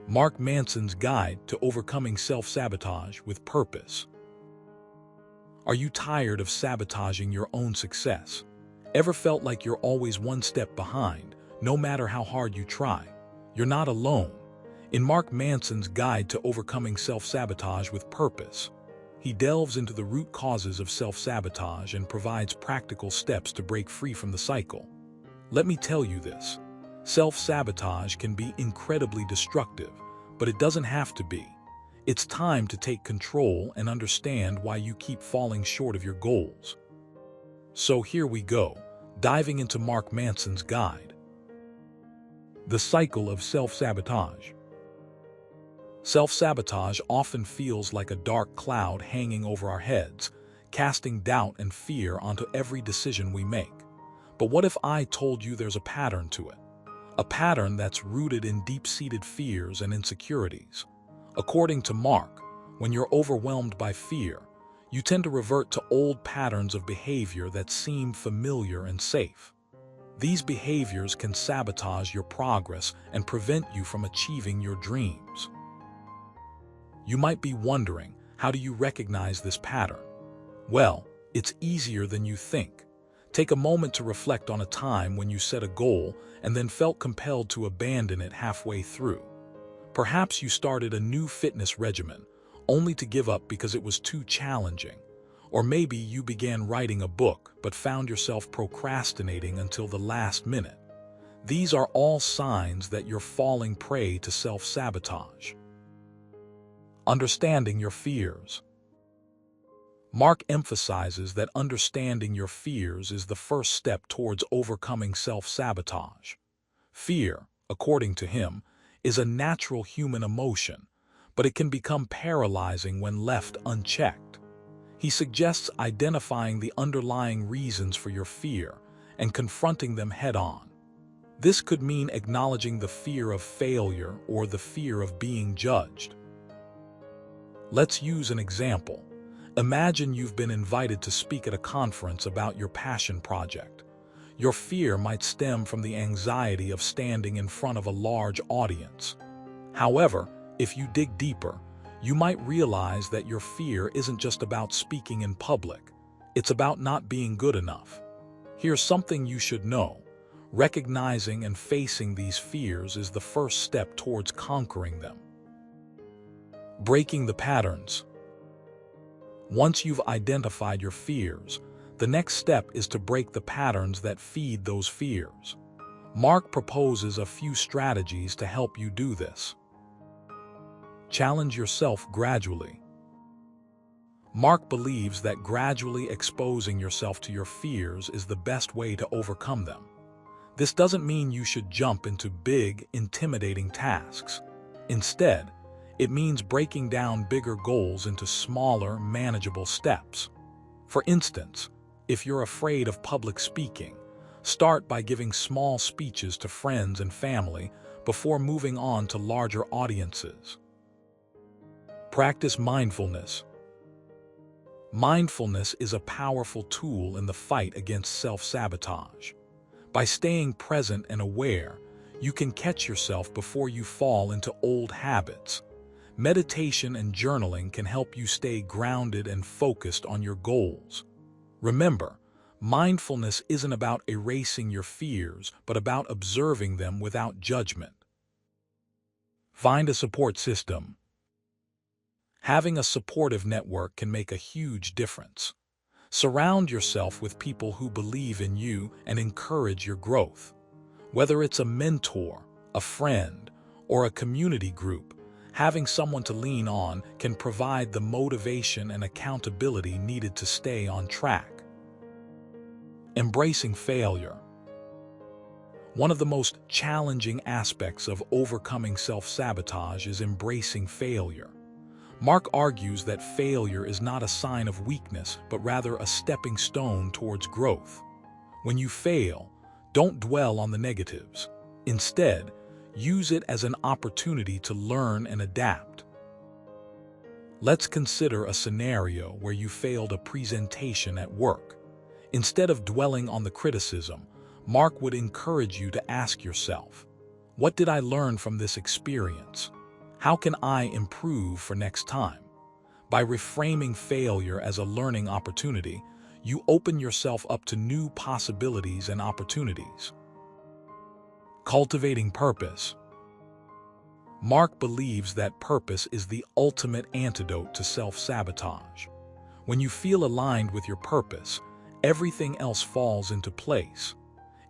Mark Manson's Guide to Overcoming Self-Sabotage with Purpose. Are you tired of sabotaging your own success? Ever felt like you're always one step behind, no matter how hard you try? You're not alone. In Mark Manson's Guide to Overcoming Self-Sabotage with Purpose, he delves into the root causes of self-sabotage and provides practical steps to break free from the cycle. Let me tell you this. Self-sabotage can be incredibly destructive, but it doesn't have to be. It's time to take control and understand why you keep falling short of your goals. So here we go, diving into Mark Manson's guide. The cycle of self-sabotage. Self-sabotage often feels like a dark cloud hanging over our heads, casting doubt and fear onto every decision we make. But what if I told you there's a pattern to it? A pattern that's rooted in deep-seated fears and insecurities. According to Mark, when you're overwhelmed by fear, you tend to revert to old patterns of behavior that seem familiar and safe. These behaviors can sabotage your progress and prevent you from achieving your dreams. You might be wondering, how do you recognize this pattern? Well, it's easier than you think. Take a moment to reflect on a time when you set a goal and then felt compelled to abandon it halfway through. Perhaps you started a new fitness regimen, only to give up because it was too challenging. Or maybe you began writing a book but found yourself procrastinating until the last minute. These are all signs that you're falling prey to self-sabotage. Understanding your fears. Mark emphasizes that understanding your fears is the first step towards overcoming self-sabotage. Fear, according to him, is a natural human emotion, but it can become paralyzing when left unchecked. He suggests identifying the underlying reasons for your fear and confronting them head-on. This could mean acknowledging the fear of failure or the fear of being judged. Let's use an example. Imagine you've been invited to speak at a conference about your passion project. Your fear might stem from the anxiety of standing in front of a large audience. However, if you dig deeper, you might realize that your fear isn't just about speaking in public. It's about not being good enough. Here's something you should know. Recognizing and facing these fears is the first step towards conquering them. Breaking the patterns. Once you've identified your fears, the next step is to break the patterns that feed those fears. Mark proposes a few strategies to help you do this. Challenge yourself gradually. Mark believes that gradually exposing yourself to your fears is the best way to overcome them. This doesn't mean you should jump into big, intimidating tasks. Instead, it means breaking down bigger goals into smaller, manageable steps. For instance, if you're afraid of public speaking, start by giving small speeches to friends and family before moving on to larger audiences. Practice mindfulness. Mindfulness is a powerful tool in the fight against self-sabotage. By staying present and aware, you can catch yourself before you fall into old habits. Meditation and journaling can help you stay grounded and focused on your goals. Remember, mindfulness isn't about erasing your fears, but about observing them without judgment. Find a support system. Having a supportive network can make a huge difference. Surround yourself with people who believe in you and encourage your growth. Whether it's a mentor, a friend, or a community group, having someone to lean on can provide the motivation and accountability needed to stay on track. Embracing failure. One of the most challenging aspects of overcoming self-sabotage is embracing failure. Mark argues that failure is not a sign of weakness, but rather a stepping stone towards growth. When you fail, don't dwell on the negatives. Instead, use it as an opportunity to learn and adapt. Let's consider a scenario where you failed a presentation at work. Instead of dwelling on the criticism, Mark would encourage you to ask yourself, what did I learn from this experience? How can I improve for next time? By reframing failure as a learning opportunity, you open yourself up to new possibilities and opportunities. Cultivating purpose. Mark believes that purpose is the ultimate antidote to self-sabotage. When you feel aligned with your purpose, everything else falls into place.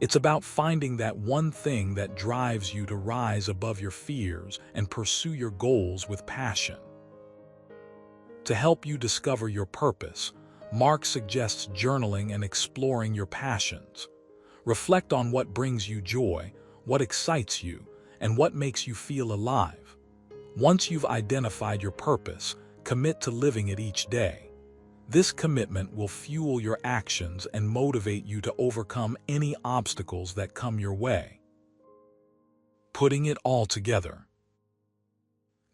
It's about finding that one thing that drives you to rise above your fears and pursue your goals with passion. To help you discover your purpose, Mark suggests journaling and exploring your passions. Reflect on what brings you joy, what excites you, and what makes you feel alive. Once you've identified your purpose, commit to living it each day. This commitment will fuel your actions and motivate you to overcome any obstacles that come your way. Putting it all together.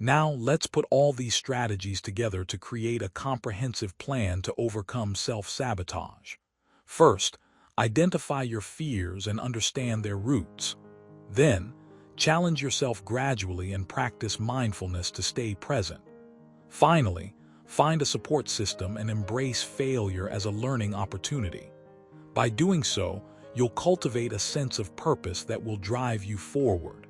Now let's put all these strategies together to create a comprehensive plan to overcome self-sabotage. First, identify your fears and understand their roots. Then, challenge yourself gradually and practice mindfulness to stay present. Finally, find a support system and embrace failure as a learning opportunity. By doing so, you'll cultivate a sense of purpose that will drive you forward.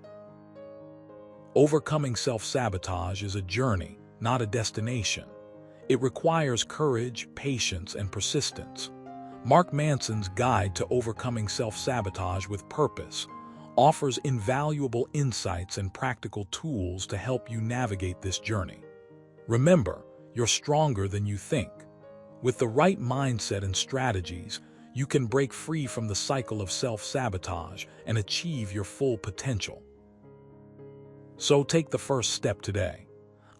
Overcoming self-sabotage is a journey, not a destination. It requires courage, patience, and persistence. Mark Manson's Guide to Overcoming Self-Sabotage with Purpose offers invaluable insights and practical tools to help you navigate this journey. Remember, you're stronger than you think. With the right mindset and strategies, you can break free from the cycle of self-sabotage and achieve your full potential. So take the first step today.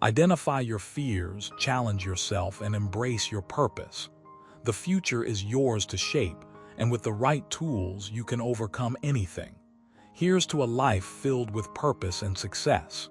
Identify your fears, challenge yourself, and embrace your purpose. The future is yours to shape, and with the right tools, you can overcome anything. Here's to a life filled with purpose and success.